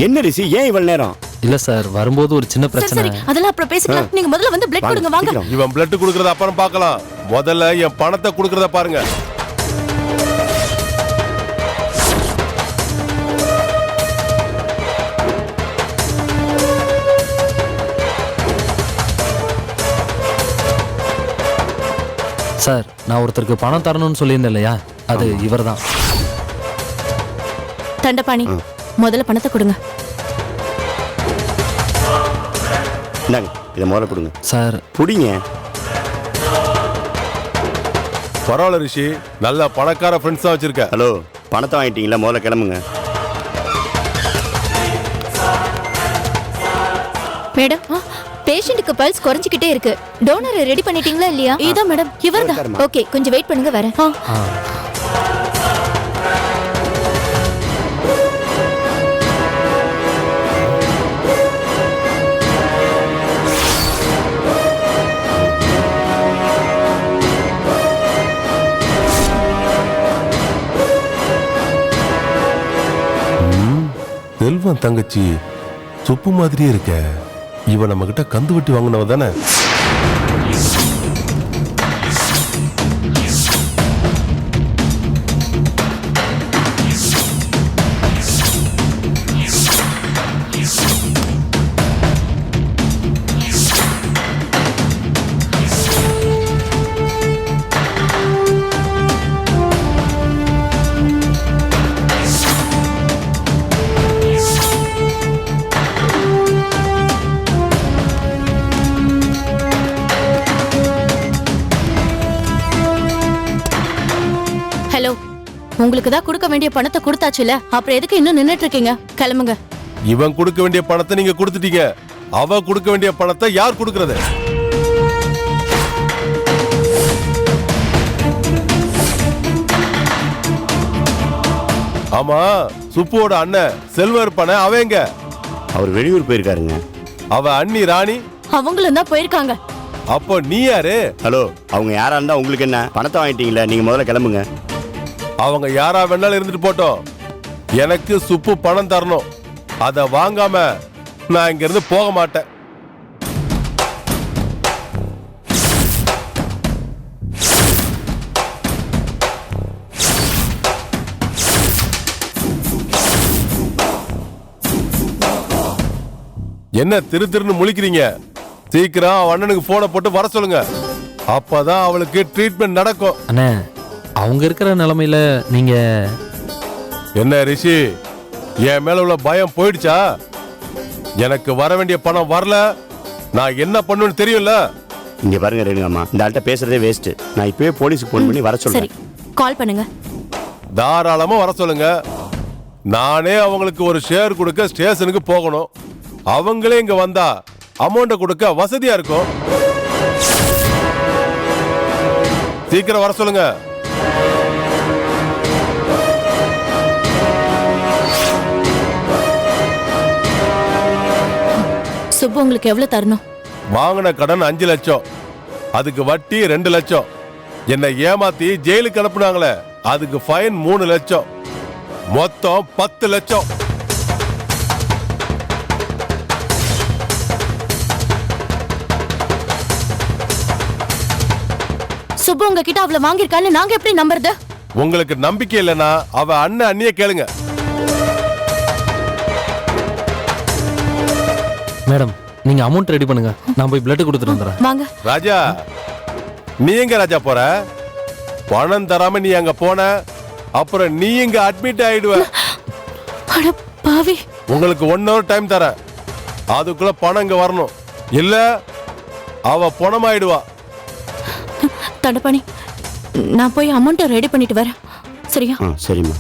என்ன ரிஷி, ஏன் இவ்வளவு நேரம்? இல்ல சார், வரும்போது ஒரு சின்ன பிரச்சனை. அதெல்லாம் அப்புறம் பேசிக்கலாம். நீங்க முதல்ல வந்து பிளட் கொடுங்க வாங்க. இவன் பிளட் கொடுக்கறத அப்புறம் பார்க்கலாம். முதல்ல என் பணத்தை கொடுக்கறத பாருங்க. சார், நான் ஒருத்தருக்கு பணம் தரணும்னு சொல்லியிருந்தேன் இல்லையா, அது இவர்தான். தண்டபாணி, முதல்ல பணத்தை கொடுங்க. இந்தாங்க, இதை முதல்ல கொடுங்க. சார் புடிங்க. பரவாயில்ல ரிஷி, நல்ல பணக்கார ஃப்ரெண்ட்ஸ் தான் வச்சிருக்க. ஹலோ, பணத்தை வாங்கிட்டீங்களா? முதல்ல கிளம்புங்க. மேடம், பேஷண்ட்டுக்கு பல்ஸ் குறைஞ்சிக்கிட்டே இருக்கு. டோனரை ரெடி பண்ணிட்டீங்களா இல்லையா? இதான் மேடம், இவர்தான். ஓகே, கொஞ்சம் வெயிட் பண்ணுங்க, வரேன். செல்வம் தங்கச்சி சுப்பு மாதிரியே இருக்க. இவன் நம்ம கிட்ட கந்து வெட்டி வாங்கினவ தானே? ஹலோ, உங்களுக்கு தான் கொடுக்க வேண்டிய பணத்தை கொடுத்தாச்சுல, அப்புறம் எதுக்கு இன்னும் நின்னுட்டு இருக்கீங்க? கிளம்புங்க. இவன் கொடுக்க வேண்டிய பணத்தை நீங்க கொடுத்துட்டீங்க. அவ கொடுக்க வேண்டிய பணத்தை யார் கொடுக்கறது? ஆமா, சுப்புவோட அண்ணன் செல்வம் இருப்பானே, அவங்க. அவர் வெளியூர் போயிருக்காருங்க. அவ அண்ணி ராணி அவங்களும் தான் போயிருக்காங்க. அப்போ நீ யாரு? ஹலோ, அவங்க யாரா இருந்தா உங்களுக்கு என்ன? பணத்தை வாங்கிட்டீங்களா? நீங்க முதல்ல கிளம்புங்க. அவங்க யாரா வேணாலும் இருந்துட்டு போட்டோம். எனக்கு சுப்பு பணம் தரணும். அத வாங்காம நான் இங்க இருந்து போக மாட்டேன். என்ன திரு திருன்னு முழிக்கிறீங்க? சீக்கிரம் அவன் அண்ணனுக்கு போனை போட்டு வர சொல்லுங்க. அப்பதான் அவளுக்கு ட்ரீட்மெண்ட் நடக்கும். அண்ணே, அவங்க இருக்கிற நிலைமையில நீங்க என்ன ரிஷி, என் மேல உள்ள பயம் போயிடுச்சா? எனக்கு வர வேண்டிய பணம் வரல, நான் என்ன பண்ணுன்னு தெரியும்ல. இங்க பாருங்க ரேணுகாமா, இந்த ஆள்கிட்ட பேசுறதே வேஸ்ட். நான் இப்பவே போலீஸுக்கு போன் பண்ணி வர சரி, சொல்றேன். கால் பண்ணுங்க. தாராளமா வர சொல்லுங்க. நானே அவங்களுக்கு ஒரு ஷேர் கொடுக்க ஸ்டேஷனுக்கு போகணும். அவங்களே இங்க வந்தா அமௌண்ட கொடுக்க வசதியா இருக்கும். சீக்கிரம் வர சொல்லுங்க. சுப்பு, உங்களுக்கு எவ்வளவு தரணும்? வாங்கின கடன் 5 லட்சம், அதுக்கு வட்டி 2 லட்சம். என்னை ஏமாத்தி ஜெயிலுக்கு அனுப்புனாங்களே, அதுக்கு ஃபைன் 3 லட்சம். மொத்தம் 10 லட்சம். சுப்பு உங்ககிட்ட அவ்வளவு வாங்கியிருக்கான்னு நாங்க எப்படி நம்புறது? உங்களுக்கு நம்பிக்கை இல்லைன்னா அவ அண்ணன் அண்ணிய கேளுங்க. மேடம், நீங்க அமௌண்ட் ரெடி பண்ணுங்க, நான் போய் பிளட் கொடுத்துட்டு வந்துறேன். வாங்க. ராஜா, நீ எங்க ராஜா போற? பணம் தராம நீ அங்க போன, அப்புறம் நீ இங்க அட்மிட் ஆயிடுவ. அட பாவி. உங்களுக்கு 1 hour டைம் தரேன். அதுக்குள்ள பணம் இங்க வரணும், இல்ல அவ பணமாயிடுவா. தண்டபாணி, நான் போய் அமௌண்ட்டை ரெடி பண்ணிட்டு வரேன். சரியா? சரிம்மா.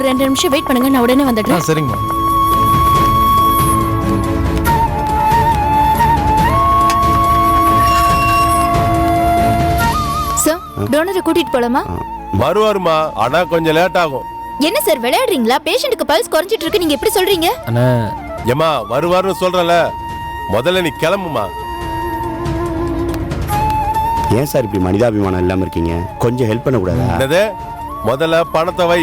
ஒரு 2 நிமிஷம் வெயிட் பண்ணுங்க, நான் உடனே வந்துடுறேன். சரிங்கம்மா. சார் டோனரை கூட்டிட்டு போலாமா? வருவாருமா, ஆனா கொஞ்சம் லேட் ஆகும். என்ன சார் விளையாடுறீங்களா? பேஷண்ட்டுக்கு பல்ஸ் குறைஞ்சிட்டு இருக்கு, நீங்க எப்படி சொல்றீங்க? அண்ணா ஏமா வருவாருன்னு சொல்றல, முதல்ல நீ கிளம்புமா. ஏன் சார் இப்படி மனிதாபிமானம் இல்லாம இருக்கீங்க? கொஞ்சம் ஹெல்ப் பண்ணக்கூடாதா? என்னது? முதல்ல பணத்தை வை.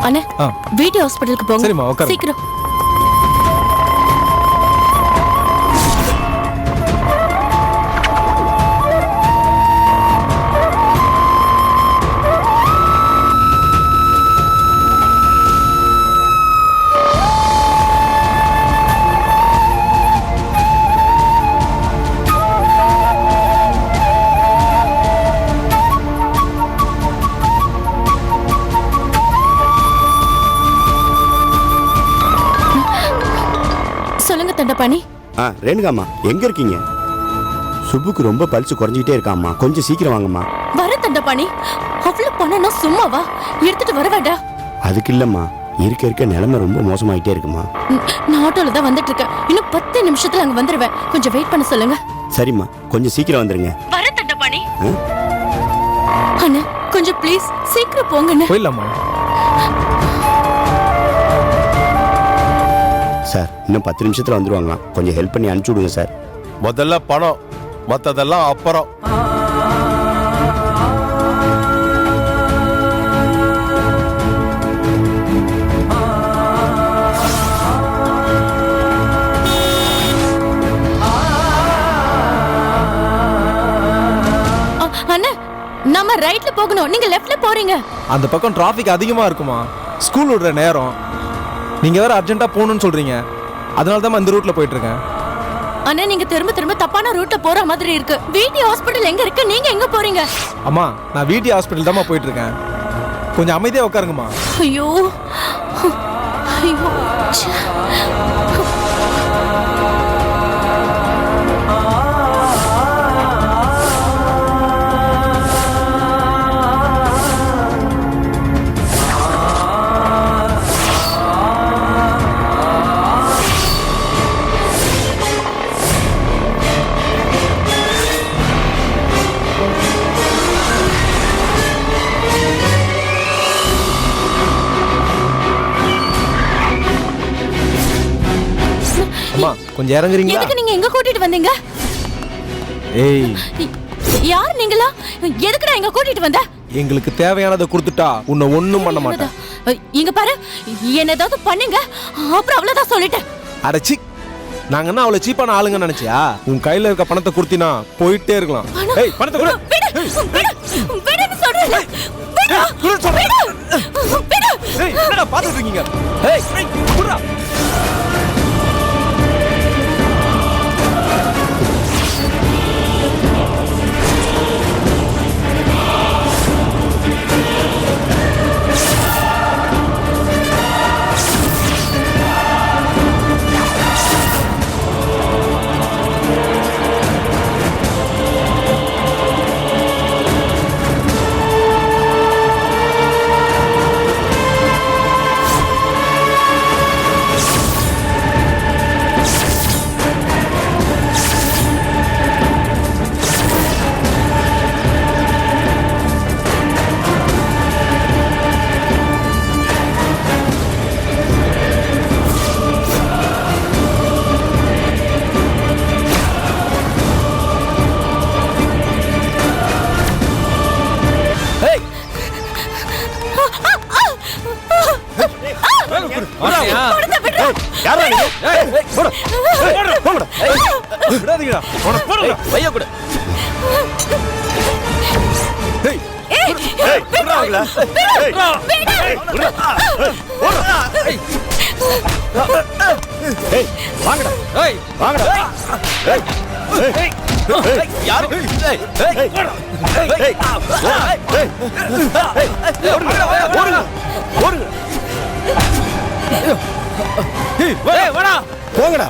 அண்ணே ஆ. வீட்டு ஹாஸ்பிடலுக்கு போங்க. சரிம்மா, உட்காருங்க. சீக்கிரம். சொல்லுங்க தண்டபாணி. ரேணுகாம்மா எங்க இருக்கீங்க? சுப்புக்கு ரொம்ப பல்ஸ் குறைஞ்சிக்கிட்டே இருக்காம்மா, கொஞ்சம் சீக்கிரம் வாங்கம்மா. வர தண்டபாணி, அவ்வளவு பணம்னா சும்மாவா? எடுத்துட்டு வர வேண்டாம். அதுக்கு இல்லம்மா, இருக்க நிலைமை ரொம்ப மோசமாயிட்டே இருக்குமா. நான் ஆட்டோல தான் வந்துட்டு இருக்கேன். இன்னும் 10 நிமிஷத்துல அங்க வந்துருவேன். கொஞ்சம் வெயிட் பண்ண சொல்லுங்க. சரிம்மா, கொஞ்சம் சீக்கிரம் வந்துருங்க. வர தண்டபாணி. அண்ணா கொஞ்சம் ப்ளீஸ் சீக்கிரம் போங்கண்ணே. போயிடலாமா? சார் இன்னும் 10 நிமிஷத்துல வந்துருவாங்களாம், கொஞ்சம் ஹெல்ப் பண்ணி அனுப்பிச்சு விடுங்க சார். முதல்ல பணம், மத்ததெல்லாம் அப்புறம். அண்ணா நம்ம ரைட்ல போகணும், நீங்க லெஃப்ட்ல போறீங்க. அந்த பக்கம் டிராஃபிக் அதிகமா இருக்குமா? ஸ்கூல் விடுற நேரம். நீங்க வேற அர்ஜென்ட்டா போகணும்னு சொல்றீங்க, அதனால தான் இந்த ரூட்ல போயிட்டு இருக்கேன். அண்ணா நீங்க திரும்ப திரும்ப தப்பான ரூட்ல போற மாதிரி இருக்கு. வீட்டு ஹாஸ்பிடல் எங்க இருக்கு? நீங்க எங்க போறீங்க? அம்மா நான் வீட்டு ஹாஸ்பிட்டல் தான்மா போயிட்டு இருக்கேன், கொஞ்சம் அமைதியா உட்காருங்கம்மா. ஐயோ ஐயோ ச்சே. அம்மா கொஞ்சம் இறங்குறீங்களா? எதுக்கு நீங்க எங்க கூட்டிட்டு வந்தீங்க? ஏய் யார் நீங்களா? எதுக்குடா எங்க கூட்டிட்டு வந்த? எங்களுக்கு தேவையானதை கொடுத்துட்டா உன்னை ஒண்ணும் பண்ண மாட்டேன். இங்க பாரு, என்ன ஏதாவது பண்ணுங்க அப்புறம் அவ்வளவுதான் சொல்லிட்டேன். அடச்சி, நாங்க என்ன அவ்வளவு சீப்பான ஆளுங்க நினைச்சியா? உன் கையில இருக்க பணத்தை கொடுத்தினா போயிட்டே இருக்கலாம். ஏய் பணத்தை கொடு. விடுன்னு சொல்றேன்ல. குடு சொல்றேன். விடு. ஏய் என்னடா பாத்துட்டு இருக்கீங்க? ஏய் குடுடா. விடாதீங்கடா. அவனை போடுங்க. பைய கொடு. ஏய் ஏய் விடுடா அவங்கள. ஏய் விடுடா. ஏய் ஏய் வாங்கடா. ஏய் வாங்கடா. ஏய் ஏய் ஏய் யாரு? ஏய் ஏய் ஏய் ஏய் ஓடுங்க ஓடுங்க. ஏய் வாடா. போங்கடா.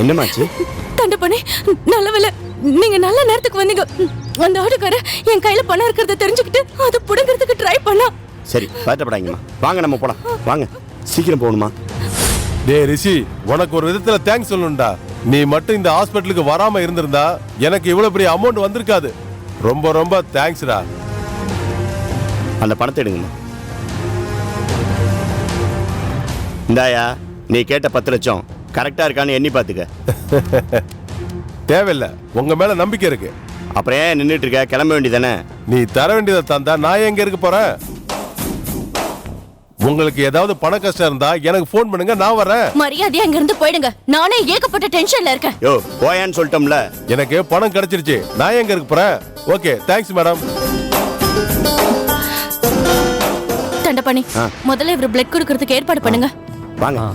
என்னமாச்சு? தண்டபாணி, நல்ல வேலை நீங்க நல்ல நேரத்துக்கு வந்தீங்க. அந்த ஆடுக்கார என் கையில பணம் இருக்கிறத தெரிஞ்சுக்கிட்டு அதை புடுங்கிறதுக்கு ட்ரை பண்ணா. சரி, பதட்டப்படாதீங்கம்மா. வாங்க நம்ம போலாம். வாங்க, சீக்கிரம் போகணுமா? டே ரிஷி, உனக்கு ஒரு விதத்துல தேங்க்ஸ் சொல்லணும்டா. நீ மட்டும் இந்த ஹாஸ்பிட்டலுக்கு வராம இருந்திருந்தா எனக்கு இவ்வளவு பெரிய அமௌண்ட் வந்திருக்காது. ரொம்ப ரொம்ப தேங்க்ஸ்டா. அந்த பணத்தை எடுங்கம்மா. இந்தாயா, நீ கேட்ட 10 லட்சம் கரெக்டா இருக்கான்னு எண்ணி பார்த்துக்க. தேவையில்லை, உங்க மேல நம்பிக்கை இருக்கு. அப்புறம் ஏன் நின்றுட்டு இருக்க? கிளம்ப வேண்டியதானே? நீ தர வேண்டியதை தந்தா நான் எங்க இருக்க போறேன்? உங்களுக்கு ஏதாவது பண கஷ்டம் இருந்தா எனக்கு ஃபோன் பண்ணுங்க, நான் வரேன். மரியாதையா இங்க இருந்து போயிடுங்க. நானே ஏகப்பட்ட டென்ஷன்ல இருக்கேன். யோ, போயான்னு சொல்லிட்டோம்ல. எனக்கு பணம் கிடைச்சிருச்சு, நான் எங்க இருக்க போறேன்? Okay, thanks madam. தண்டபாணி, முதல்ல இவர் பிளட் கொடுக்கறதுக்கு ஏற்பாடு பண்ணுங்க. வாங்க.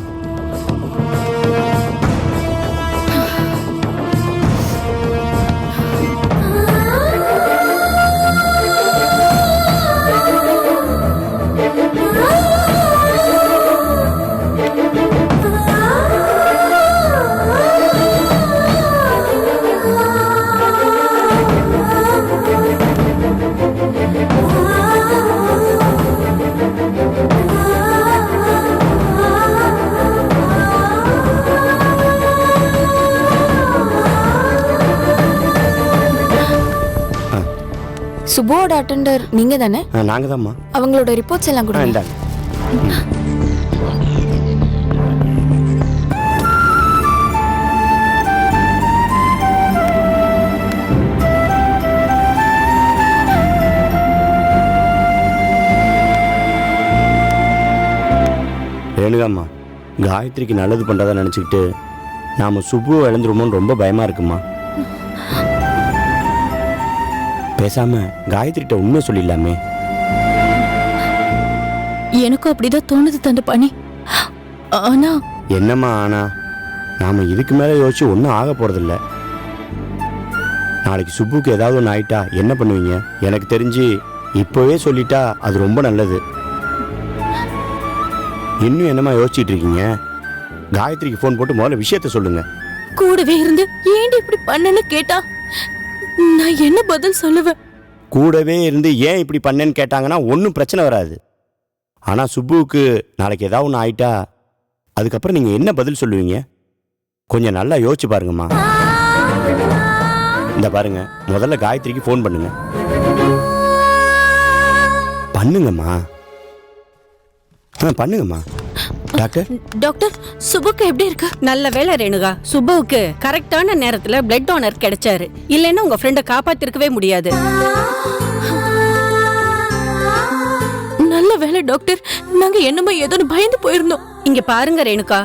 சுபுவோட அட்டெண்டர் நீங்க தானே? நாங்க தான்மா. அவங்களோட ரிப்போர்ட்ஸ் எல்லாம் கொடுங்க. இந்தாங்க. ரேணுகாம்மா, காயத்ரிக்கு நல்லது பண்றதா நினைச்சுக்கிட்டு நாம சுப்புவை இழந்துருமோன்னு ரொம்ப பயமா இருக்குமா. பேசாம காயத்ரிட்ட உண்மை சொல்லிடலாமே. எனக்கும் அப்படிதான் தோணுது தண்டபாணி. ஆனா என்னம்மா ஆனா? நாம இதுக்கு மேல யோசிச்சு ஒன்றும் ஆக போறதில்ல. நாளைக்கு சுப்புக்கு ஏதாவது ஒன்று ஆயிட்டா என்ன பண்ணுவீங்க? எனக்கு தெரிஞ்சு இப்போவே சொல்லிட்டா அது ரொம்ப நல்லது. இன்னும் என்னம்மா யோசிச்சுட்டு இருக்கீங்க? காயத்ரிக்கு ஃபோன் போட்டு முதல்ல விஷயத்த சொல்லுங்க. கூடவே இருந்து ஏன்டி இப்படி பண்ணன்னு கேட்டா நான் என்ன பதில் சொல்லுவேன்? கூடவே இருந்து ஏன் இப்படி பண்ணேன்னு கேட்டாங்கன்னா ஒன்றும் பிரச்சனை வராது. ஆனால் சுப்புவுக்கு நாளைக்கு ஏதாவது ஒன்று ஆயிட்டா அதுக்கப்புறம் நீங்கள் என்ன பதில் சொல்லுவீங்க? கொஞ்சம் நல்லா யோசிச்சு பாருங்கம்மா. இந்த பாருங்க, முதல்ல காயத்ரிக்கு ஃபோன் பண்ணுங்க. பண்ணுங்கம்மா. பண்ணுங்கம்மா. டாக்டர், டாக்டர், சுபுக்கு எப்படி இருக்கு? நல்ல வேளை ரேணுகா, சுபுவுக்கு கரெக்டான நேரத்துல பிளட் டோனர் கிடைச்சாரு. இல்லைன்னா உங்க ஃப்ரெண்ட காப்பாத்திருக்கவே முடியாது. நல்ல வேளை டாக்டர், நாங்க என்னமோ ஏதோன்னு பயந்து போயிருந்தோம். இங்க பாருங்க ரேணுகா,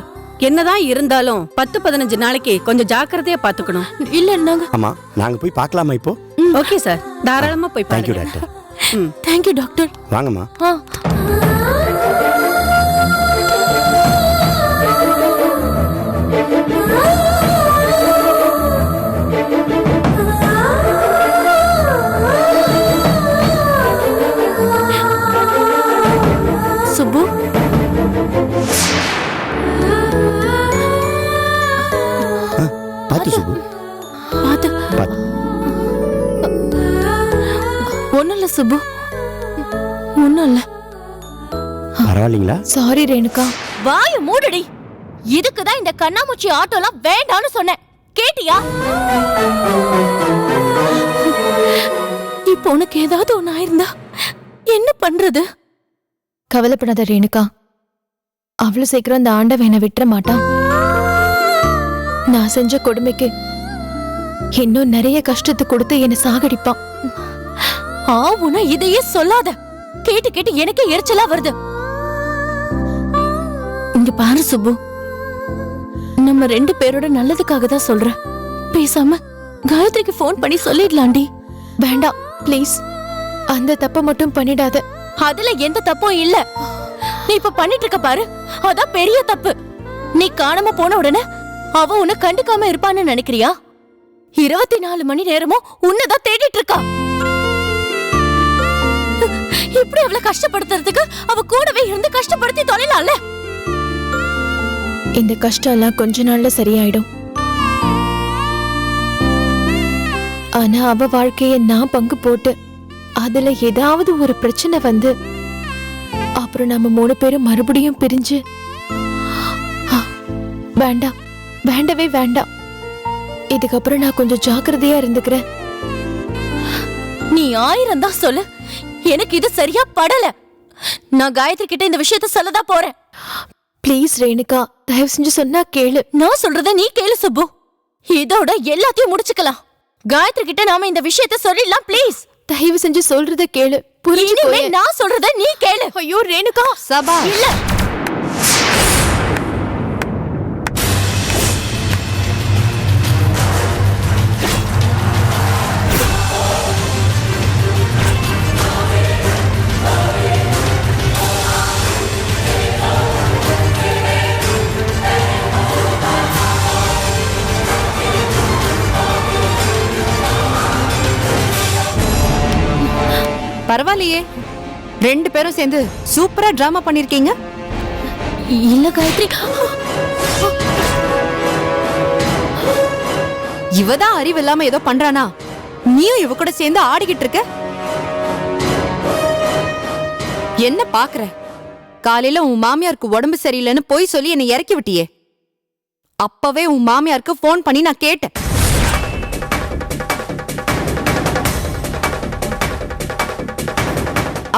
என்னதான் இருந்தாலும் 10-15 நாளைக்கு கொஞ்சம் ஜாக்கிரதையா பாத்துக்கணும். இல்ல நாங்க ஆமா, நாங்க போய் பார்க்கலாமா இப்போ? ஓகே சார், தாராளமா போய் தேங்க்யூ பாருங்க. டாக்டர். Thank you doctor. வாங்கம்மா. சுப்பு, பார்த்து சுப்பு, பாத்து. பார்த்து. ஒண்ணும் இல்ல சுப்பு, ஒண்ணும் இல்ல. பரவாயில்லைங்களா? சாரி ரேணுகா. வாய மூடுடி. இதுக்குதான் இந்த கண்ணாமூச்சி ஆட்டோலாம் வேண்டாம்னு சொன்னேன். கேட்டியா? இப்போ உனக்கு ஏதாவது ஒண்ணு ஆயிருந்தா என்ன பண்றது? கவலைப்படாத ரேணுகா, அவ்வளவு சீக்கிரம் அந்த ஆண்டவன் என்னை விட்டுற மாட்டான். நான் செஞ்ச கொடுமைக்கு இன்னும் நிறைய கஷ்டத்தை கொடுத்து என்னை சாகடிப்பான். ஆவுனா இதையே சொல்லாத. கேட்டு கேட்டு எனக்கே எரிச்சலா வருது. இங்க பாரு சுப்பு, நம்ம 2 பேரோட நல்லதுக்காக தான் சொல்றேன். பேசாம காயத்ரிக்கு ஃபோன் பண்ணி சொல்லிடலாண்டி. வேண்டாம் ப்ளீஸ், அந்த தப்பை மட்டும் பண்ணிடாத. அதுல எந்த தப்பும் இல்ல. நீ இப்ப பண்ணிட்டு இருக்க பாரு, அதான் பெரிய தப்பு. நீ காணாம போன உடனே அவ உன்னை கண்டுக்காம இருப்பான்னு நினைக்கிறியா? 24 மணி நேரமும் உன்னதான் தேடிட்டு இருக்கா. கஷ்டப்படுத்துறதுக்கு அவ கூடவே இருந்து கஷ்டப்படுத்தி தொலைலாம்ல. இந்த கஷ்டம் எல்லாம் கொஞ்ச நாள்ல சரியாயிடும். ஆனா அவ வாழ்க்கைய நான் பங்கு போட்டு அதுல ஏதாவது ஒரு பிரச்சனை வந்து அப்புறம் நம்ம 3 பேரும் மறுபடியும் பிரிஞ்சு வேண்டாம், வேண்டவே வேண்டாம். இதுக்கப்புறம் நான் கொஞ்சம் ஜாக்கிரதையா இருந்துக்கிறேன். நீ 1000 தான் சொல்லு, எனக்கு இது சரியா படல. நான் காயத்ரி கிட்ட இந்த விஷயத்த சொல்லதான் போறேன். ப்ளீஸ் ரேணுகா, தயவு செஞ்சு சொன்னா கேளு. நான் சொல்றத நீ கேளு சுப்பு. இதோட எல்லாத்தையும் முடிச்சுக்கலாம். காயத்ரி கிட்ட நாம இந்த விஷயத்த சொல்லிடலாம் ப்ளீஸ். தயவு செஞ்சு சொல்றத கேளு. இனிமே நான் சொல்றத நீ கேளு. ஐயோ ரேணுகா, சபா இல்ல. பரவாயில்லையே, 2 பேரும் சேர்ந்து சூப்பரா டிராமா பண்ணிருக்கீங்க. இல்ல காயத்ரி, இவதான் அறிவு இல்லாம ஏதோ பண்றானா, நீயும் இவ கூட சேர்ந்து ஆடிக்கிட்டு இருக்க. என்ன பாக்குற? காலையில உன் மாமியாருக்கு உடம்பு சரியில்லைன்னு போய் சொல்லி என்னை இறக்கி விட்டியே. அப்பவே உன் மாமியாருக்கு போன் பண்ணி நான் கேட்டேன்.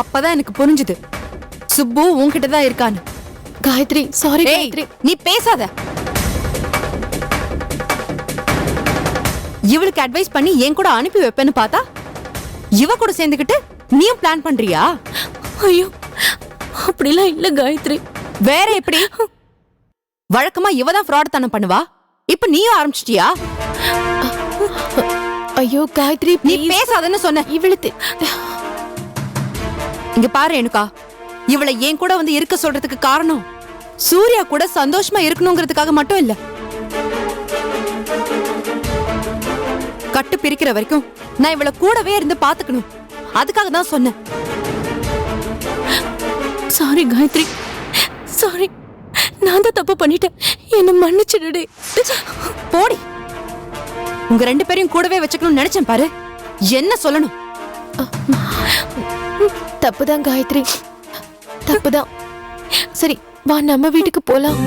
அப்பதான் எனக்கு புரிஞ்சுது சுப்பு உன்கிட்ட தான் இருக்கான்னு. காயத்ரி சாரி. ஏய், காயத்ரி நீ பேசாத. இவளுக்கு அட்வைஸ் பண்ணி என் கூட அனுப்பி வைப்பேன்னு பார்த்தா இவ கூட சேர்ந்துக்கிட்டு நீயும் பிளான் பண்றியா? ஐயோ அப்படிலாம் இல்ல காயத்ரி. வேற எப்படி? வழக்கமா இவ தான் ஃப்ராட் தானே பண்ணுவா. இப்ப நீயும் ஆரம்பிச்சிட்டியா? ஐயோ காயத்ரி நீ please. பேசாதன்னு சொன்ன. இவளுக்கு இங்க பாரு ரேணுகா, இவளை என் கூட வந்து இருக்க சொல்றதுக்கு காரணம் சூர்யா கூட சந்தோஷமா இருக்கணுங்கிறதுக்காக மட்டும் இல்ல. கட்டு பிரிக்கிற வரைக்கும் நான் இவளை கூடவே இருந்து பாத்துக்கணும். அதுக்காக தான் சொன்னேன். Sorry Gayathri, sorry. நான் தான் தப்பு பண்ணிட்டேன், என்ன மன்னிச்சிடுடி. போடி. உங்க 2 பேரையும் கூடவே வச்சுக்கணும்னு நினைச்சேன் பாரு. என்ன சொல்லணும்? தப்புதான் காயத்ரி, தப்புதான். சரி வா நம்ம வீட்டுக்கு போலாம்.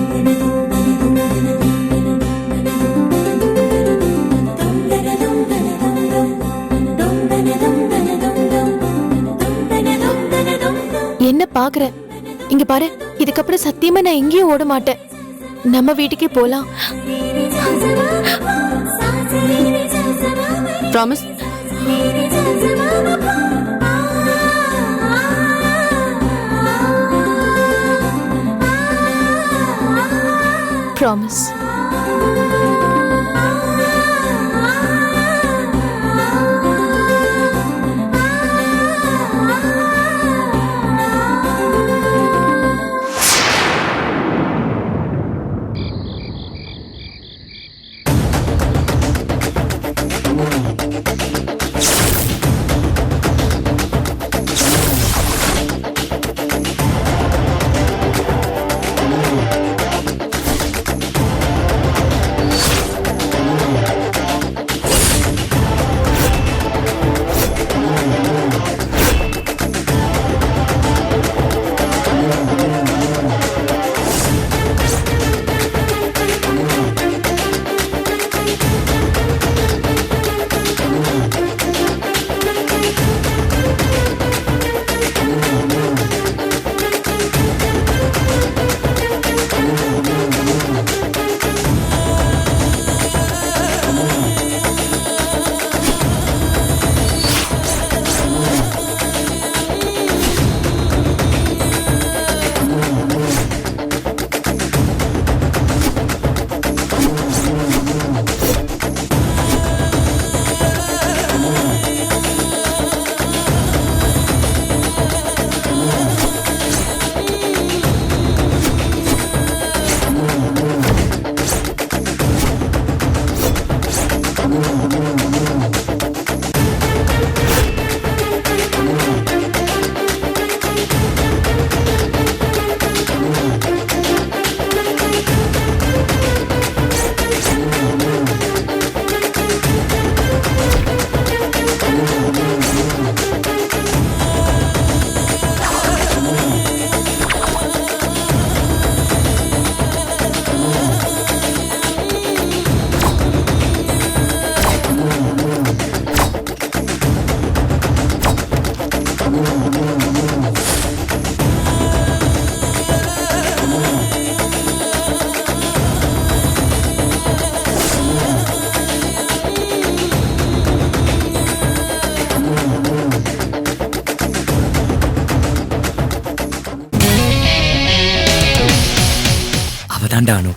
என்ன பாக்குற? இங்க பாரு, இதுக்கப்புறம் சத்தியமா நான் எங்கேயும் ஓட மாட்டேன். நம்ம வீட்டுக்கே போலாம். ப்ராமிஸ்? ப்ராமிஸ். தாண்டா அனு.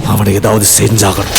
அவனை ஏதாவது செஞ்சாகணும்.